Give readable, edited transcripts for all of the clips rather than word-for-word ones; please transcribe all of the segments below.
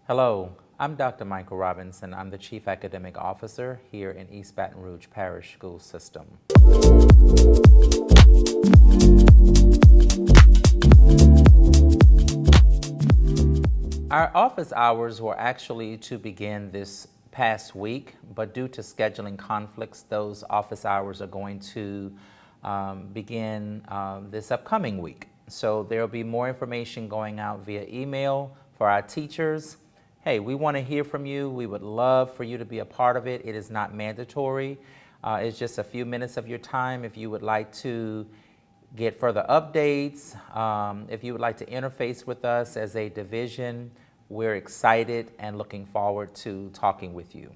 Hello, I'm Dr. Michael Robinson. I'm the Chief Academic Officer here in East Baton Rouge Parish School System. Our office hours were actually to begin this past week, but due to scheduling conflicts, those office hours are going to begin this upcoming week. So there will be more information going out via email for our teachers. Hey, we want to hear from you. We would love for you to be a part of it. It is not mandatory. It's just a few minutes of your time. If you would like to get further updates, if you would like to interface with us as a division, we're excited and looking forward to talking with you.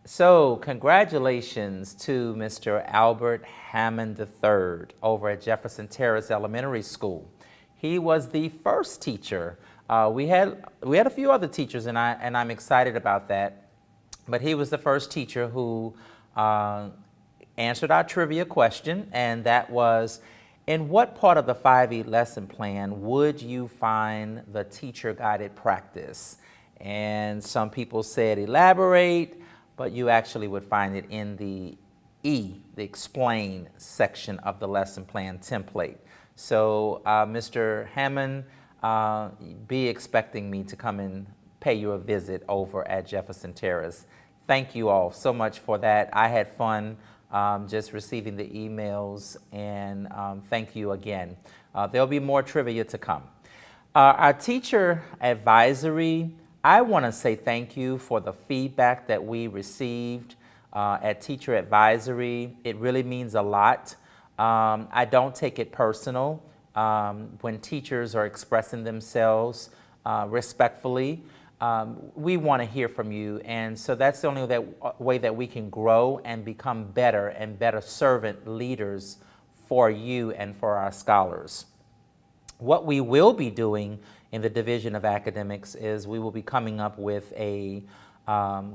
So congratulations to Mr. Albert Hammond III over at Jefferson Terrace Elementary School. He was the first teacher. We had a few other teachers, and I'm excited about that. But he was the first teacher who answered our trivia question, and that was, in what part of the 5E lesson plan would you find the teacher-guided practice? And some people said elaborate, but you actually would find it in the E, the explain section of the lesson plan template. So Mr. Hammond, be expecting me to come and pay you a visit over at Jefferson Terrace. Thank you all so much for that. I had fun just receiving the emails, and thank you again. There'll be more trivia to come. Our teacher advisory, I want to say thank you for the feedback that we received at teacher advisory. It really means a lot. I don't take it personal when teachers are expressing themselves respectfully. We want to hear from you, and so that's the only way that we can grow and become better and better servant leaders for you and for our scholars. What we will be doing in the Division of Academics is we will be coming up with a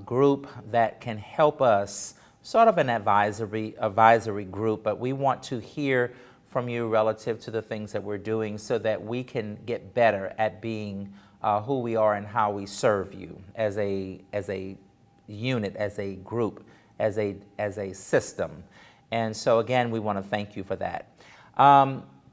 group that can help us, sort of an advisory group, but we want to hear from you relative to the things that we're doing so that we can get better at being who we are and how we serve you as a unit, as a group, as a system. And so again, we want to thank you for that.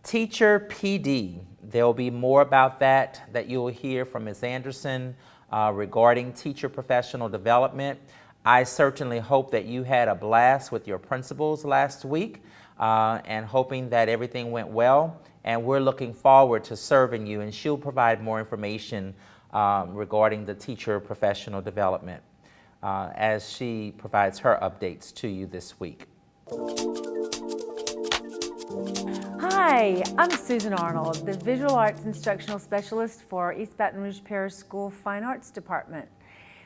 Teacher PD, there'll be more about that you'll hear from Ms. Anderson regarding teacher professional development. I certainly hope that you had a blast with your principals last week and hoping that everything went well. And we're looking forward to serving you, and she'll provide more information regarding the teacher professional development as she provides her updates to you this week. Hi, I'm Susan Arnold, the Visual Arts Instructional Specialist for East Baton Rouge Parish School Fine Arts Department.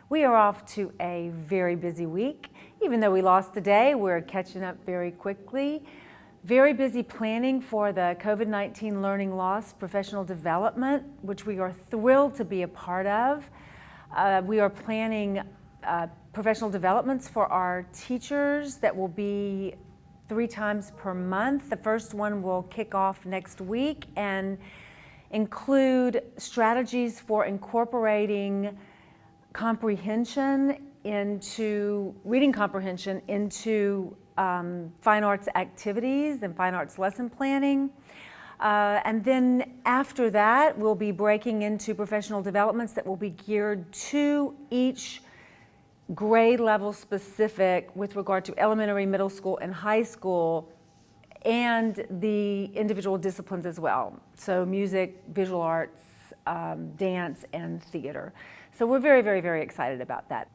We are off to a very busy week. Even though we lost a day, we're catching up very quickly. Very busy planning for the COVID-19 Learning Loss Professional Development, which we are thrilled to be a part of. We are planning professional developments for our teachers that will be 3 times per month. The first one will kick off next week and include strategies for incorporating reading comprehension into fine arts activities and fine arts lesson planning. And then after that, we'll be breaking into professional developments that will be geared to each grade level specific with regard to elementary, middle school, and high school, and the individual disciplines as well. So music, visual arts, dance, and theater. So we're very, very, very excited about that.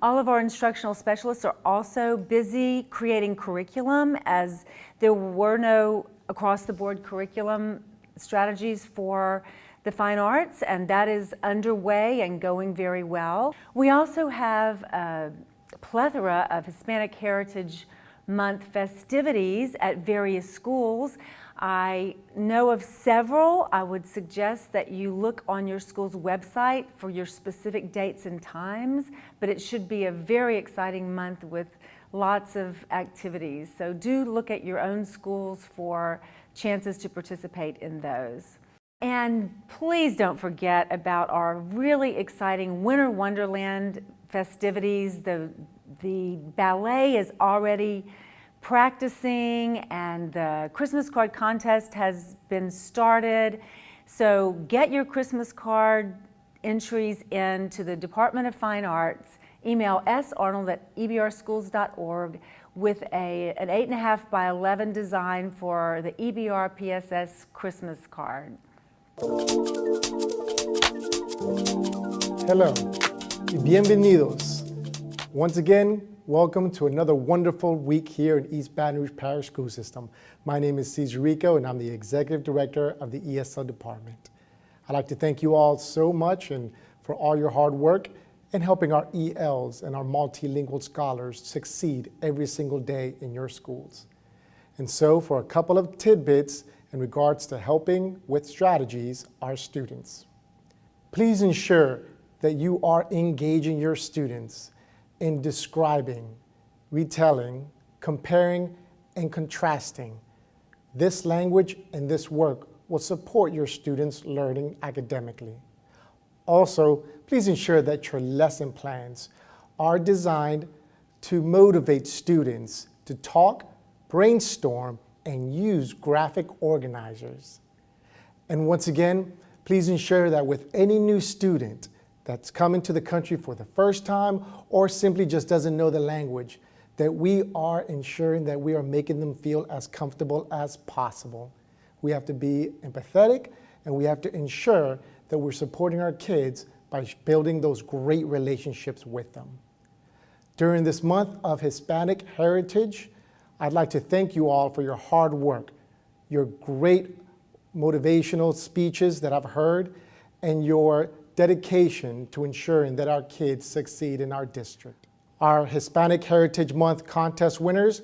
All of our instructional specialists are also busy creating curriculum, as there were no across-the-board curriculum strategies for the fine arts, and that is underway and going very well. We also have a plethora of Hispanic Heritage Month festivities at various schools. I know of several. I would suggest that you look on your school's website for your specific dates and times, but it should be a very exciting month with lots of activities. So do look at your own schools for chances to participate in those. And please don't forget about our really exciting Winter Wonderland festivities. The ballet is already practicing and the Christmas card contest has been started. So get your Christmas card entries into the Department of Fine Arts. Email sarnold@ebrschools.org with an 8.5 by 11 design for the EBR PSS Christmas card. Hello y bienvenidos. Once again, welcome to another wonderful week here in East Baton Rouge Parish School System. My name is Cesar Rico and I'm the Executive Director of the ESL Department. I'd like to thank you all so much and for all your hard work in helping our ELs and our multilingual scholars succeed every single day in your schools. And so for a couple of tidbits in regards to helping with strategies our students. Please ensure that you are engaging your students in describing, retelling, comparing, and contrasting. This language and this work will support your students' learning academically. Also, please ensure that your lesson plans are designed to motivate students to talk, brainstorm, and use graphic organizers. And once again, please ensure that with any new student that's coming to the country for the first time or simply just doesn't know the language, that we are ensuring that we are making them feel as comfortable as possible. We have to be empathetic and we have to ensure that we're supporting our kids by building those great relationships with them. During this month of Hispanic Heritage, I'd like to thank you all for your hard work, your great motivational speeches that I've heard, and your dedication to ensuring that our kids succeed in our district. Our Hispanic Heritage Month contest winners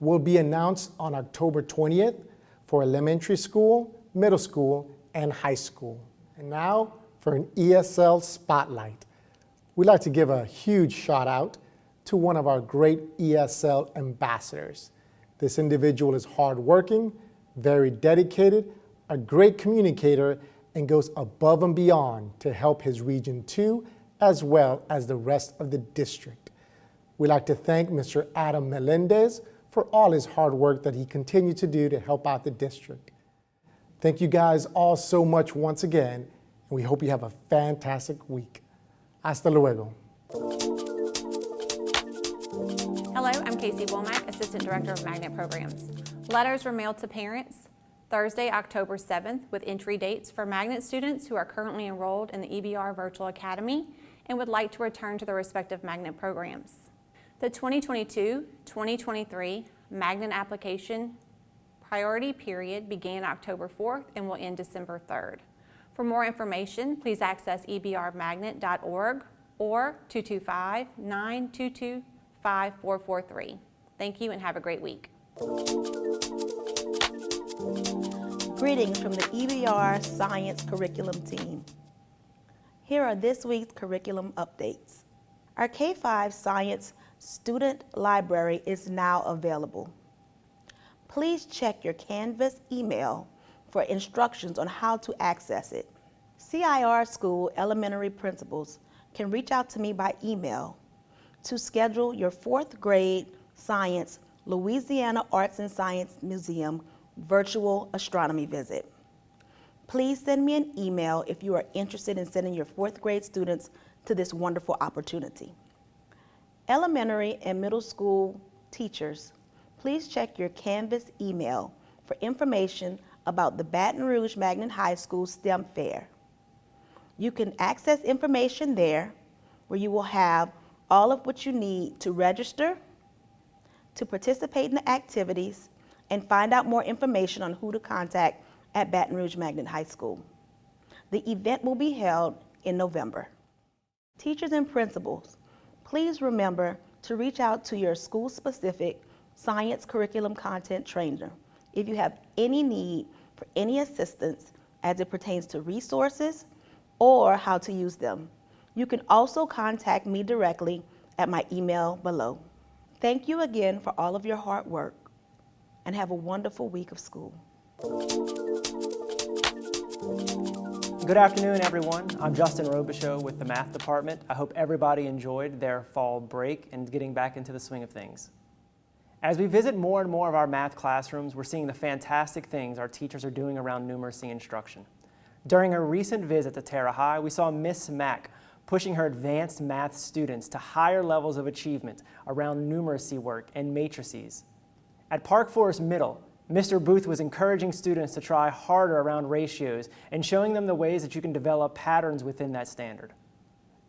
will be announced on October 20th for elementary school, middle school, and high school. And now for an ESL Spotlight. We'd like to give a huge shout out to one of our great ESL ambassadors. This individual is hardworking, very dedicated, a great communicator, and goes above and beyond to help his Region 2 as well as the rest of the district. We'd like to thank Mr. Adam Melendez for all his hard work that he continued to do to help out the district. Thank you guys all so much once again, and we hope you have a fantastic week. Hasta luego. Hello, I'm Casey Womack, Assistant Director of Magnet Programs. Letters were mailed to parents Thursday, October 7th, with entry dates for Magnet students who are currently enrolled in the EBR Virtual Academy and would like to return to their respective Magnet programs. The 2022-2023 Magnet application priority period began October 4th and will end December 3rd. For more information, please access ebrmagnet.org or 225-922-5443. Thank you and have a great week. Greetings from the EBR Science Curriculum team. Here are this week's curriculum updates. Our K-5 Science Student Library is now available. Please check your Canvas email for instructions on how to access it. CIR School elementary principals can reach out to me by email to schedule your 4th grade Science Louisiana Arts and Science Museum virtual astronomy visit. Please send me an email if you are interested in sending your 4th grade students to this wonderful opportunity. Elementary and middle school teachers, please check your Canvas email for information about the Baton Rouge Magnet High School STEM Fair. You can access information there where you will have all of what you need to register, to participate in the activities, and find out more information on who to contact at Baton Rouge Magnet High School. The event will be held in November. Teachers and principals, please remember to reach out to your school-specific science curriculum content trainer if you have any need for any assistance as it pertains to resources or how to use them. You can also contact me directly at my email below. Thank you again for all of your hard work, and have a wonderful week of school. Good afternoon, everyone. I'm Justin Robichaux with the Math Department. I hope everybody enjoyed their fall break and getting back into the swing of things. As we visit more and more of our math classrooms, we're seeing the fantastic things our teachers are doing around numeracy instruction. During a recent visit to Terra High, we saw Miss Mack pushing her advanced math students to higher levels of achievement around numeracy work and matrices. At Park Forest Middle, Mr. Booth was encouraging students to try harder around ratios and showing them the ways that you can develop patterns within that standard.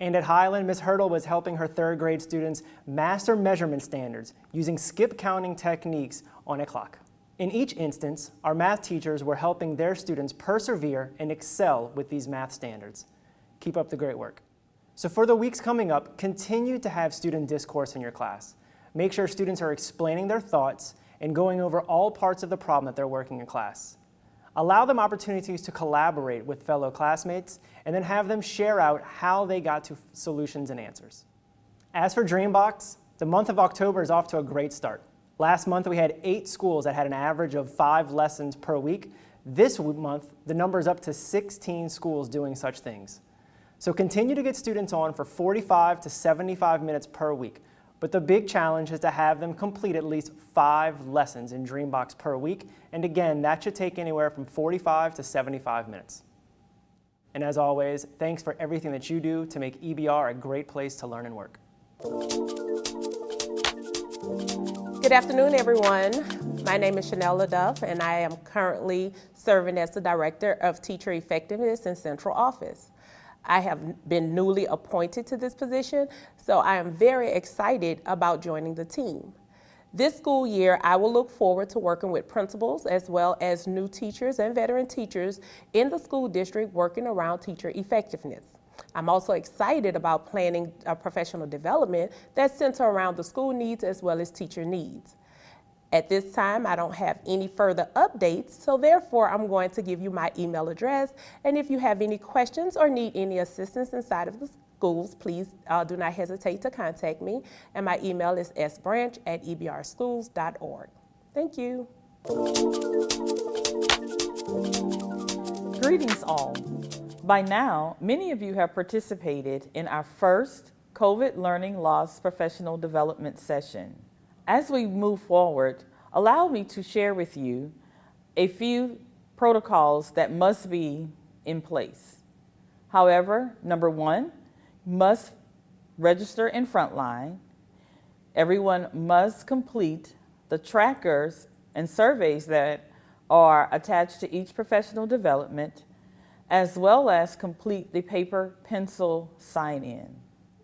And at Highland, Ms. Hurdle was helping her third grade students master measurement standards using skip counting techniques on a clock. In each instance, our math teachers were helping their students persevere and excel with these math standards. Keep up the great work. So for the weeks coming up, continue to have student discourse in your class. Make sure students are explaining their thoughts and going over all parts of the problem that they're working in class. Allow them opportunities to collaborate with fellow classmates and then have them share out how they got to solutions and answers. As for Dreambox, the month of October is off to a great start. Last month we had 8 schools that had an average of 5 lessons per week. This month, the number is up to 16 schools doing such things. So continue to get students on for 45 to 75 minutes per week. But the big challenge is to have them complete at least 5 lessons in Dreambox per week. And again, that should take anywhere from 45 to 75 minutes. And as always, thanks for everything that you do to make EBR a great place to learn and work. Good afternoon, everyone. My name is Chanel LaDuff, and I am currently serving as the Director of Teacher Effectiveness in Central Office. I have been newly appointed to this position, so I am very excited about joining the team. This school year, I will look forward to working with principals as well as new teachers and veteran teachers in the school district working around teacher effectiveness. I'm also excited about planning a professional development that centers around the school needs as well as teacher needs. At this time, I don't have any further updates, so therefore I'm going to give you my email address, and if you have any questions or need any assistance inside of the schools, please do not hesitate to contact me, and my email is sbranch@ebrschools.org. Thank you. Greetings all. By now, many of you have participated in our first COVID Learning Loss Professional Development session. As we move forward, allow me to share with you a few protocols that must be in place. However, number 1, must register in Frontline. Everyone must complete the trackers and surveys that are attached to each professional development, as well as complete the paper pencil sign-in.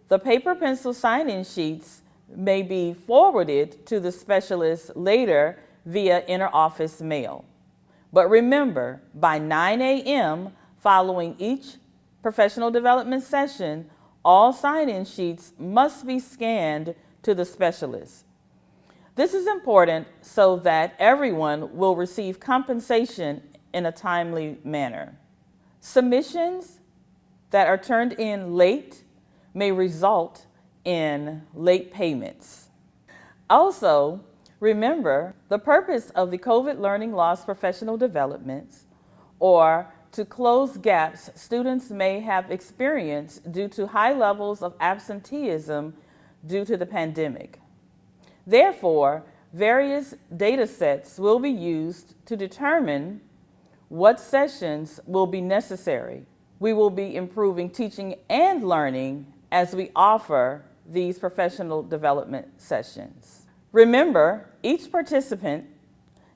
The paper pencil sign-in sheets may be forwarded to the specialist later via inter-office mail. But remember, by 9 a.m. following each professional development session, all sign-in sheets must be scanned to the specialist. This is important so that everyone will receive compensation in a timely manner. Submissions that are turned in late may result in late payments. Also, remember the purpose of the COVID Learning Loss Professional Developments, or to close gaps students may have experienced due to high levels of absenteeism due to the pandemic. Therefore, various data sets will be used to determine what sessions will be necessary. We will be improving teaching and learning as we offer these professional development sessions. Remember, each participant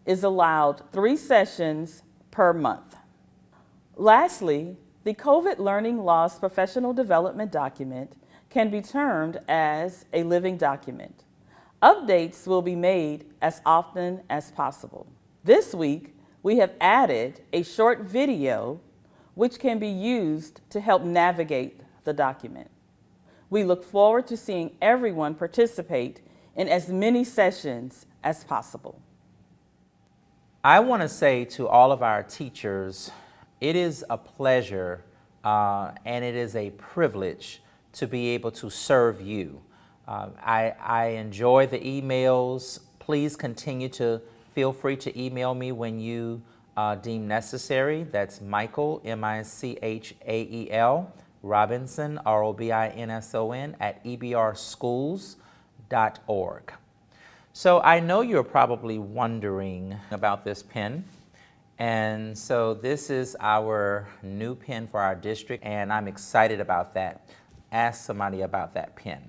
is allowed 3 sessions per month. Lastly, the COVID Learning Loss Professional Development document can be termed as a living document. Updates will be made as often as possible. This week, we have added a short video which can be used to help navigate the document. We look forward to seeing everyone participate in as many sessions as possible. I want to say to all of our teachers, it is a pleasure and it is a privilege to be able to serve you. I enjoy the emails. Please continue to feel free to email me when you deemed necessary. That's Michael, Michael, Robinson, Robinson, at ebrschools.org. So I know you're probably wondering about this pen. And so this is our new pen for our district, and I'm excited about that. Ask somebody about that pen.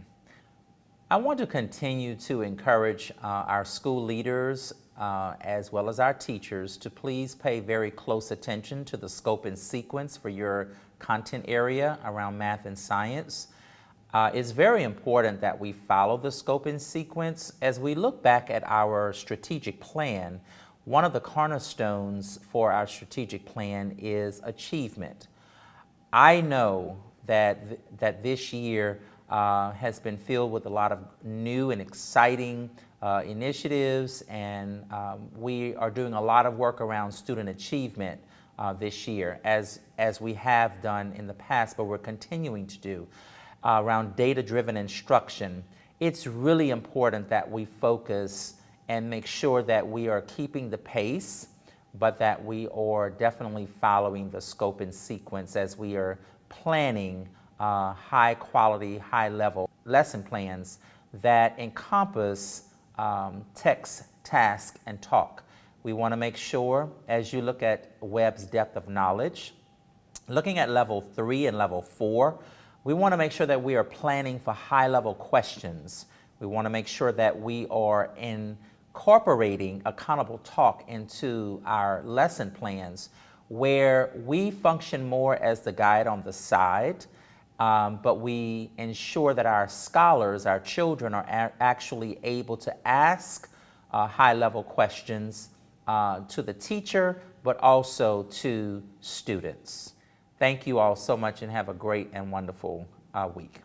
I want to continue to encourage our school leaders as well as our teachers to please pay very close attention to the scope and sequence for your content area around math and science. It's very important that we follow the scope and sequence. As we look back at our strategic plan, one of the cornerstones for our strategic plan is achievement. I know that this year has been filled with a lot of new and exciting initiatives, and we are doing a lot of work around student achievement this year, as we have done in the past, but we're continuing to do around data-driven instruction. It's really important that we focus and make sure that we are keeping the pace, but that we are definitely following the scope and sequence as we are planning high quality, high level lesson plans that encompass text, task, and talk. We want to make sure, as you look at Webb's depth of knowledge, looking at level 3 and level 4, we want to make sure that we are planning for high level questions. We want to make sure that we are incorporating accountable talk into our lesson plans, where we function more as the guide on the side, but we ensure that our scholars, our children, are actually able to ask high-level questions to the teacher, but also to students. Thank you all so much, and have a great and wonderful week.